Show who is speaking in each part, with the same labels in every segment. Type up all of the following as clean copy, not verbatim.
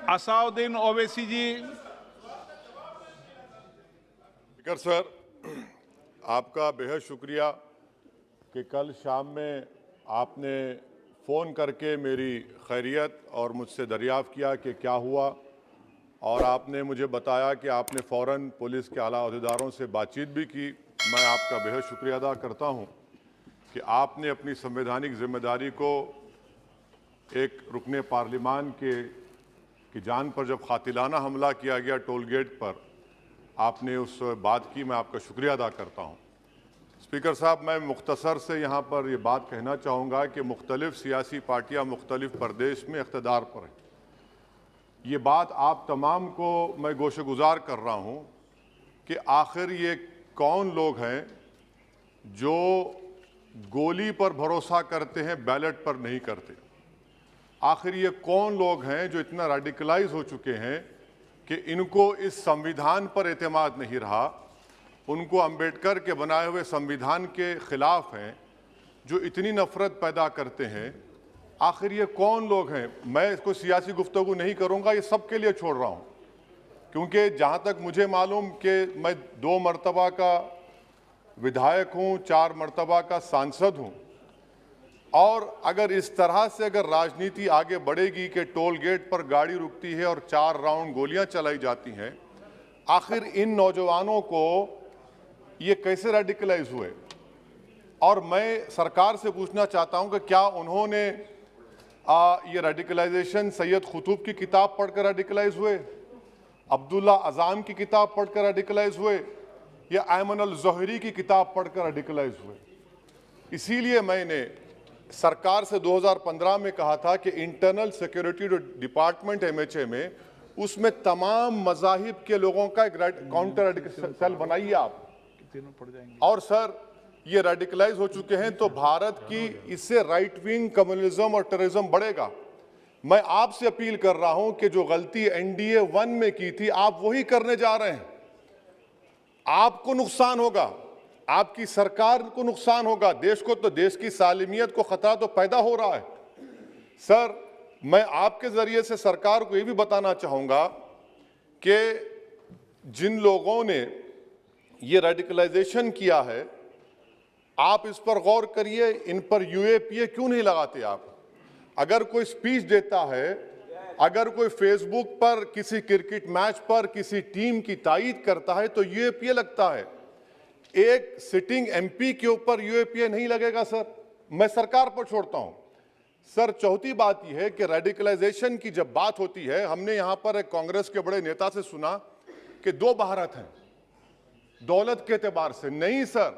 Speaker 1: असाउद्दीन ओवैसी जी।
Speaker 2: Speaker sir, आपका बेहद शुक्रिया कि कल शाम में आपने फ़ोन करके मेरी खैरियत और मुझसे दरियाफ़्त किया कि क्या हुआ, और आपने मुझे बताया कि आपने फ़ौरन पुलिस के आला अहदेदारों से बातचीत भी की। मैं आपका बेहद शुक्रिया अदा करता हूं कि आपने अपनी संवैधानिक जिम्मेदारी को एक रुकने पार्लिमान की जान पर जब कातिलाना हमला किया गया टोल गेट पर, आपने उस बात की। मैं आपका शुक्रिया अदा करता हूं। स्पीकर साहब, मैं मुख्तसर से यहाँ पर ये बात कहना चाहूँगा कि मुख्तलिफ़ सियासी पार्टियाँ मुख्तलिफ़ प्रदेश में इक़्तिदार पर हैं। ये बात आप तमाम को मैं गोशगुजार कर रहा हूँ कि आखिर ये कौन लोग हैं जो गोली पर भरोसा करते हैं, बैलेट पर नहीं करते। आखिर ये कौन लोग हैं जो इतना रेडिकलाइज हो चुके हैं कि इनको इस संविधान पर एतमाद नहीं रहा, उनको अंबेडकर के बनाए हुए संविधान के खिलाफ हैं, जो इतनी नफरत पैदा करते हैं। आखिर ये कौन लोग हैं? मैं इसको सियासी गुफ्तगू नहीं करूंगा, ये सबके लिए छोड़ रहा हूं, क्योंकि जहां तक मुझे मालूम कि मैं 2 मरतबा का विधायक हूं, 4 मरतबा का सांसद हूं, और अगर इस तरह से अगर राजनीति आगे बढ़ेगी कि टोल गेट पर गाड़ी रुकती है और 4 राउंड गोलियां चलाई जाती हैं, आखिर इन नौजवानों को ये कैसे रेडिकलाइज हुए? और मैं सरकार से पूछना चाहता हूं कि क्या उन्होंने ये रेडिकलाइजेशन सैयद कुतुब की किताब पढ़कर रेडिकलाइज हुए, अब्दुल्ला अज़ाम की किताब पढ़कर रेडिकलाइज हुए, या अयमन अल ज़ोहरी की किताब पढ़कर रेडिकलाइज हुए? इसीलिए मैंने सरकार से 2015 में कहा था कि इंटरनल सिक्योरिटी डिपार्टमेंट MHA में, उसमें तमाम मज़ाहिब के लोगों का एक काउंटर सेल बनाइए आप। और सर, ये रेडिकलाइज हो चुके हैं तो भारत की इससे राइट विंग कम्युनिज्म और टेररिज्म बढ़ेगा। मैं आपसे अपील कर रहा हूं कि जो गलती NDA 1 में की थी, आप वही करने जा रहे हैं। आपको नुकसान होगा, आपकी सरकार को नुकसान होगा, देश को तो, देश की सालिमियत को खतरा तो पैदा हो रहा है। सर, मैं आपके जरिए से सरकार को यह भी बताना चाहूंगा कि जिन लोगों ने ये रेडिकलाइजेशन किया है, आप इस पर गौर करिए, इन पर UAPA क्यों नहीं लगाते आप? अगर कोई स्पीच देता है, अगर कोई फेसबुक पर किसी क्रिकेट मैच पर किसी टीम की तायीद करता है तो UAPA लगता है। एक सिटिंग MP के ऊपर UAPA नहीं लगेगा सर। मैं सरकार पर छोड़ता हूं। सर, चौथी बात यह है कि रेडिकलाइजेशन की जब बात होती है, हमने यहां पर एक कांग्रेस के बड़े नेता से सुना कि 2 भारत हैं दौलत के एतबार से। नहीं सर,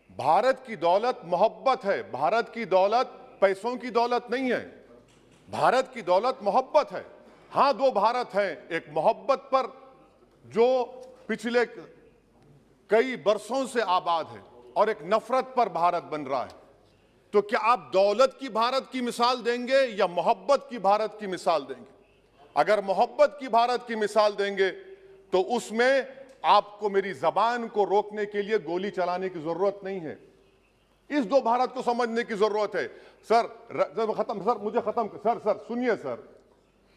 Speaker 2: भारत की दौलत मोहब्बत है। भारत की दौलत पैसों की दौलत नहीं है, भारत की दौलत मोहब्बत है। हां, 2 भारत हैं, एक मोहब्बत पर जो पिछले कई बरसों से आबाद है, और एक नफरत पर भारत बन रहा है। तो क्या आप दौलत की भारत की मिसाल देंगे या मोहब्बत की भारत की मिसाल देंगे? अगर मोहब्बत की भारत की मिसाल देंगे तो उसमें आपको मेरी जबान को रोकने के लिए गोली चलाने की जरूरत नहीं है। इस 2 भारत को समझने की जरूरत है। सर, खत्म सर, मुझे खत्म सर सुनिए सर,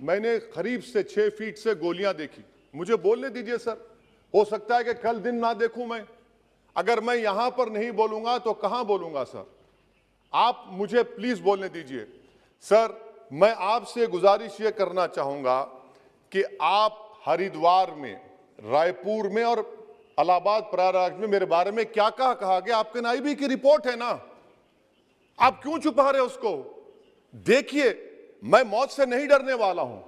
Speaker 2: मैंने करीब से 6 फीट से गोलियां देखी, मुझे बोलने दीजिए सर। हो सकता है कि कल दिन ना देखूं मैं। अगर मैं यहां पर नहीं बोलूंगा तो कहां बोलूंगा सर? आप मुझे प्लीज बोलने दीजिए। सर, मैं आपसे गुजारिश ये करना चाहूंगा कि आप हरिद्वार में, रायपुर में और इलाहाबाद प्रयागराज में मेरे बारे में क्या कहा गया? आपके नाईबी की रिपोर्ट है ना, आप क्यों छुपा रहे उसको? देखिए, मैं मौत से नहीं डरने वाला हूं,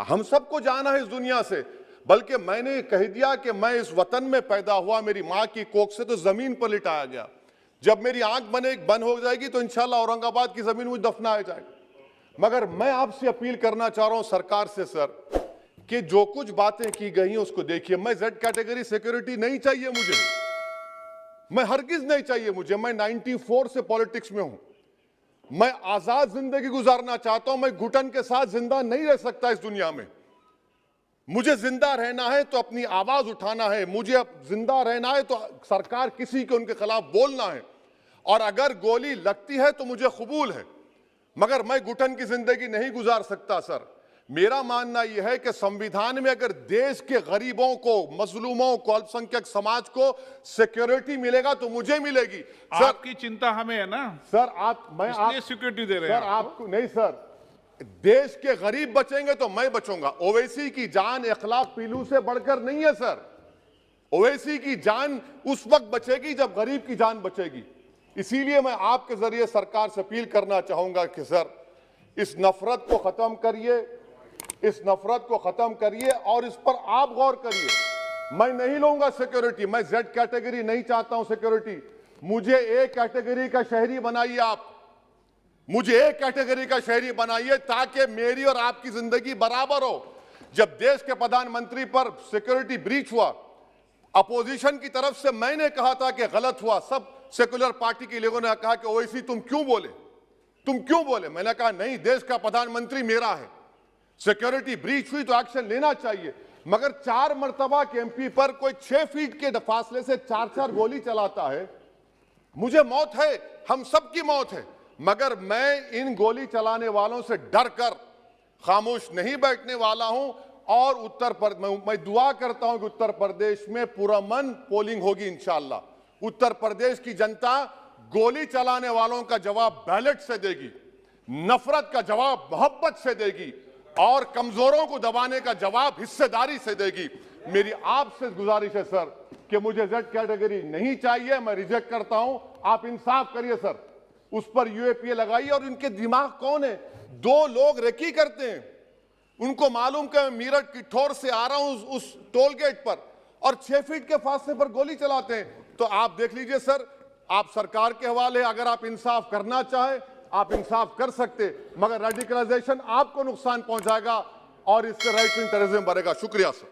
Speaker 2: हम सबको जाना है इस दुनिया से। बल्कि मैंने कह दिया कि मैं इस वतन में पैदा हुआ, मेरी मां की कोख से तो जमीन पर लिटाया गया। जब मेरी आंख बंद हो जाएगी तो इंशाल्लाह औरंगाबाद की जमीन मुझे दफनाया जाएगा। मगर मैं आपसे अपील करना चाह रहा हूं सरकार से सर, कि जो कुछ बातें की गई हैं उसको देखिए। मैं Z कैटेगरी सिक्योरिटी नहीं चाहिए मुझे, मैं हरगिज नहीं चाहिए मुझे। मैं 94 से पॉलिटिक्स में हूं, मैं आजाद जिंदगी गुजारना चाहता हूं। मैं घुटन के साथ जिंदा नहीं रह सकता इस दुनिया में। मुझे जिंदा रहना है तो अपनी आवाज उठाना है, मुझे जिंदा रहना है तो सरकार किसी के उनके खिलाफ बोलना है, और अगर गोली लगती है तो मुझे कबूल है, मगर मैं घुटन की जिंदगी नहीं गुजार सकता सर। मेरा मानना यह है कि संविधान में अगर देश के गरीबों को, मजलूमों को, अल्पसंख्यक समाज को सिक्योरिटी मिलेगा तो मुझे मिलेगी। सर,
Speaker 1: आपकी चिंता हमें है ना
Speaker 2: सर मैं
Speaker 1: इसलिए सिक्योरिटी दे रहे
Speaker 2: सर
Speaker 1: हैं
Speaker 2: आपको नहीं सर, देश के गरीब बचेंगे तो मैं बचूंगा। ओवैसी की जान इखलाक पीलू से बढ़कर नहीं है सर। ओवैसी की जान उस वक्त बचेगी जब गरीब की जान बचेगी। इसीलिए मैं आपके जरिए सरकार से अपील करना चाहूंगा कि सर इस नफरत को खत्म करिए, इस नफरत को खत्म करिए और इस पर आप गौर करिए। मैं नहीं लूंगा सिक्योरिटी, मैं जेड कैटेगरी नहीं चाहता हूं सिक्योरिटी। मुझे ए कैटेगरी का शहरी बनाइए आप, मुझे एक कैटेगरी का शहरी बनाइए ताकि मेरी और आपकी जिंदगी बराबर हो। जब देश के प्रधानमंत्री पर सिक्योरिटी ब्रीच हुआ, अपोजिशन की तरफ से मैंने कहा था कि गलत हुआ। सब सेकुलर पार्टी के लोगों ने कहा कि ओवैसी तुम क्यों बोले? मैंने कहा नहीं, देश का प्रधानमंत्री मेरा है, सिक्योरिटी ब्रीच हुई तो एक्शन लेना चाहिए। मगर 4 मर्तबा के एमपी पर कोई 6 फीट के फासले से 4-4 गोली चलाता है। मुझे मौत है, हम सबकी मौत है, मगर मैं इन गोली चलाने वालों से डर कर खामोश नहीं बैठने वाला हूं। और मैं दुआ करता हूं कि उत्तर प्रदेश में पुरअमन पोलिंग होगी इंशाअल्लाह। उत्तर प्रदेश की जनता गोली चलाने वालों का जवाब बैलेट से देगी, नफरत का जवाब मोहब्बत से देगी और कमजोरों को दबाने का जवाब हिस्सेदारी से देगी। मेरी आपसे गुजारिश है सर कि मुझे जेड कैटेगरी नहीं चाहिए, मैं रिजेक्ट करता हूं। आप इंसाफ करिए सर, उस पर यूएपीए लगाइए। और इनके दिमाग कौन है? 2 लोग रेकी करते हैं, उनको मालूम कि मैं मीरठ किठौर से आ रहा हूं उस टोल गेट पर, और 6 फीट के फासले पर गोली चलाते हैं। तो आप देख लीजिए सर, आप सरकार के हवाले, अगर आप इंसाफ करना चाहे आप इंसाफ कर सकते, मगर रेडिकलाइजेशन आपको नुकसान पहुंचाएगा और इससे राइट विंग टेररिज्म बढ़ेगा। शुक्रिया सर।